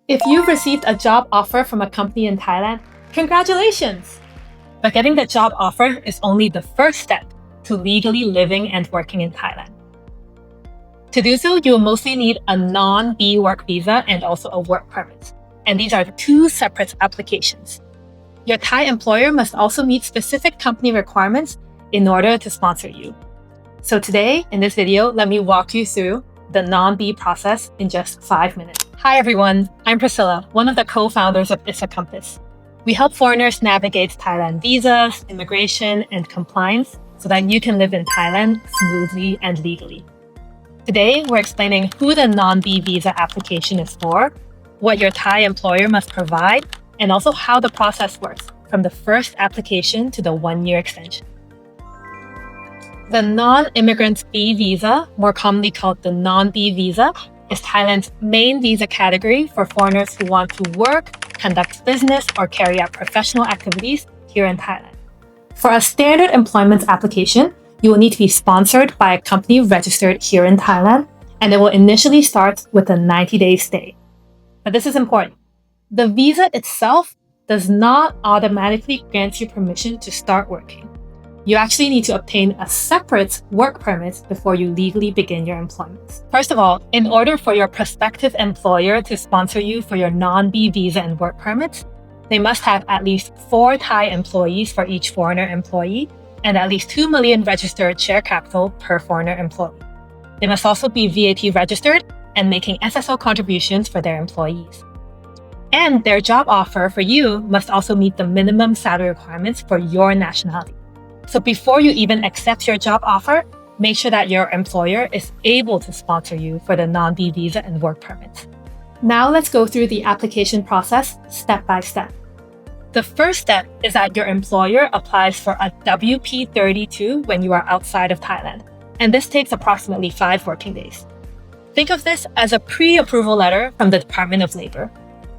If you've received a job offer from a company in Thailand, congratulations! But getting the job offer is only the first step to legally living and working in Thailand. To do so, you'll mostly need a non-B work visa and also a work permit. And these are two separate applications. Your Thai employer must also meet specific company requirements in order to sponsor you. So today, in this video, let me walk you through the non-B process in just 5 minutes. Hi everyone, I'm Priscilla, one of the co-founders of Issa Compass. We help foreigners navigate Thailand visas, immigration, and compliance so that you can live in Thailand smoothly and legally. Today, we're explaining who the non-B visa application is for, what your Thai employer must provide, and also how the process works from the first application to the 1-year extension. The Non-Immigrant B Visa, more commonly called the Non-B Visa, is Thailand's main visa category for foreigners who want to work, conduct business, or carry out professional activities here in Thailand. For a standard employment application, you will need to be sponsored by a company registered here in Thailand, and it will initially start with a 90-day stay. But this is important. The visa itself does not automatically grant you permission to start working. You actually need to obtain a separate work permit before you legally begin your employment. First of all, in order for your prospective employer to sponsor you for your non-B visa and work permits, they must have at least 4 Thai employees for each foreigner employee and at least 2 million registered share capital per foreigner employee. They must also be VAT registered and making SSO contributions for their employees. And their job offer for you must also meet the minimum salary requirements for your nationality. So before you even accept your job offer, make sure that your employer is able to sponsor you for the non-B visa and work permit. Now let's go through the application process step by step. The first step is that your employer applies for a WP32 when you are outside of Thailand, and this takes approximately 5 working days. Think of this as a pre-approval letter from the Department of Labor.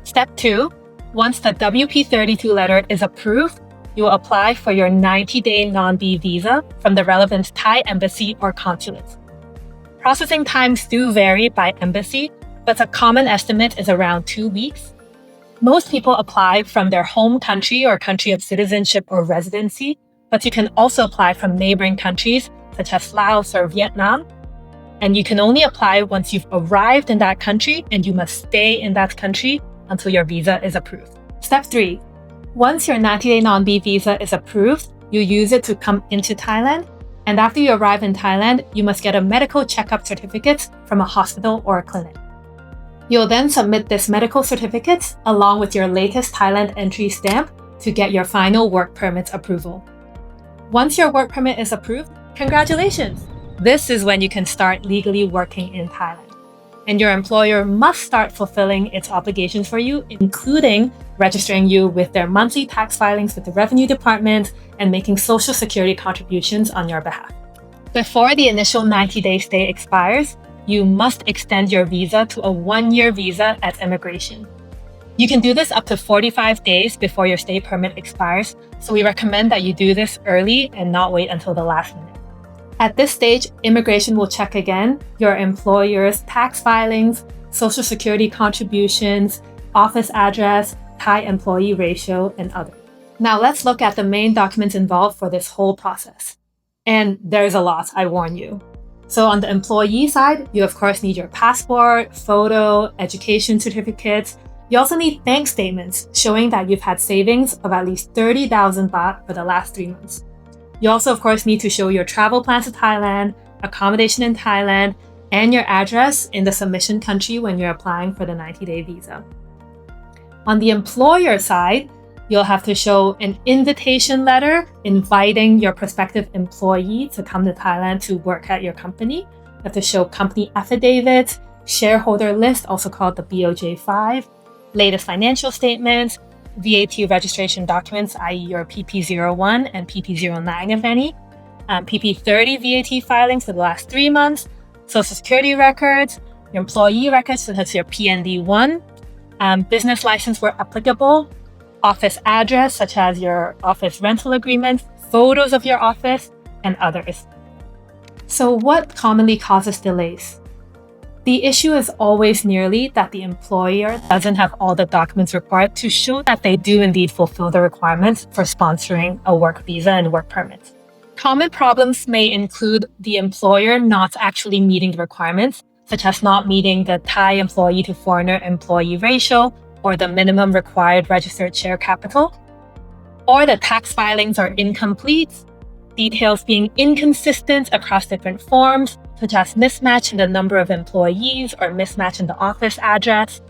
Step 2, once the WP32 letter is approved, you will apply for your 90-day non-B visa from the relevant Thai embassy or consulate. Processing times do vary by embassy, but a common estimate is around 2 weeks. Most people apply from their home country or country of citizenship or residency, but you can also apply from neighboring countries such as Laos or Vietnam. And you can only apply once you've arrived in that country, and you must stay in that country until your visa is approved. Step 3. Once your 90-day non-B visa is approved, you use it to come into Thailand. And after you arrive in Thailand, you must get a medical checkup certificate from a hospital or a clinic. You'll then submit this medical certificate along with your latest Thailand entry stamp to get your final work permit approval. Once your work permit is approved, congratulations! This is when you can start legally working in Thailand. And your employer must start fulfilling its obligations for you, including registering you with their monthly tax filings with the Revenue Department and making Social Security contributions on your behalf. Before the initial 90-day stay expires, you must extend your visa to a 1-year visa at immigration. You can do this up to 45 days before your stay permit expires, so we recommend that you do this early and not wait until the last minute. At this stage, immigration will check again your employer's tax filings, Social Security contributions, office address, Thai employee ratio, and others. Now let's look at the main documents involved for this whole process. And there's a lot, I warn you. So on the employee side, you of course need your passport, photo, education certificates. You also need bank statements showing that you've had savings of at least 30,000 baht for the last 3 months. You also, of course, need to show your travel plans to Thailand, accommodation in Thailand, and your address in the submission country when you're applying for the 90-day visa. On the employer side, you'll have to show an invitation letter inviting your prospective employee to come to Thailand to work at your company. You have to show company affidavit, shareholder list, also called the BOJ5, latest financial statements, VAT registration documents, i.e. your PP01 and PP09 if any, PP30 VAT filings for the last 3 months, Social Security records, your employee records, so that's your PND1, business license where applicable, office address such as your office rental agreement, photos of your office, and others. So what commonly causes delays? The issue is always nearly that the employer doesn't have all the documents required to show that they do indeed fulfill the requirements for sponsoring a work visa and work permit. Common problems may include the employer not actually meeting the requirements, such as not meeting the Thai employee to foreigner employee ratio or the minimum required registered share capital, or the tax filings are incomplete, details being inconsistent across different forms, such as mismatch in the number of employees or mismatch in the office address,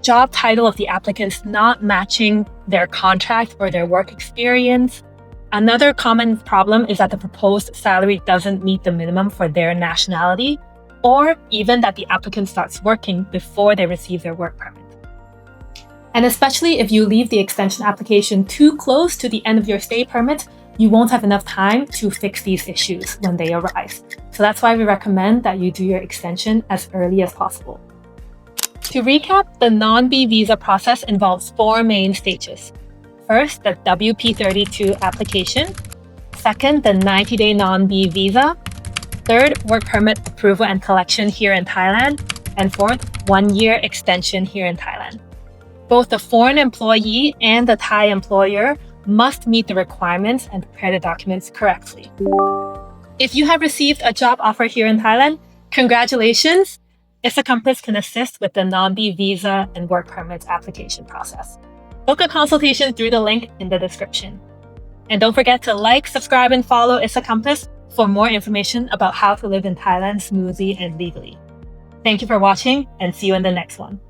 job title of the applicants not matching their contract or their work experience. Another common problem is that the proposed salary doesn't meet the minimum for their nationality, or even that the applicant starts working before they receive their work permit. And especially if you leave the extension application too close to the end of your stay permit, you won't have enough time to fix these issues when they arise. So that's why we recommend that you do your extension as early as possible. To recap, the non-B visa process involves 4 main stages. First, the WP32 application. Second, the 90-day non-B visa. Third, work permit approval and collection here in Thailand. And fourth, 1-year extension here in Thailand. Both the foreign employee and the Thai employer must meet the requirements and prepare the documents correctly. If you have received a job offer here in Thailand, congratulations! Issa Compass can assist with the non-B visa and work permit application process. Book a consultation through the link in the description. And don't forget to like, subscribe, and follow Issa Compass for more information about how to live in Thailand smoothly and legally. Thank you for watching, and see you in the next one.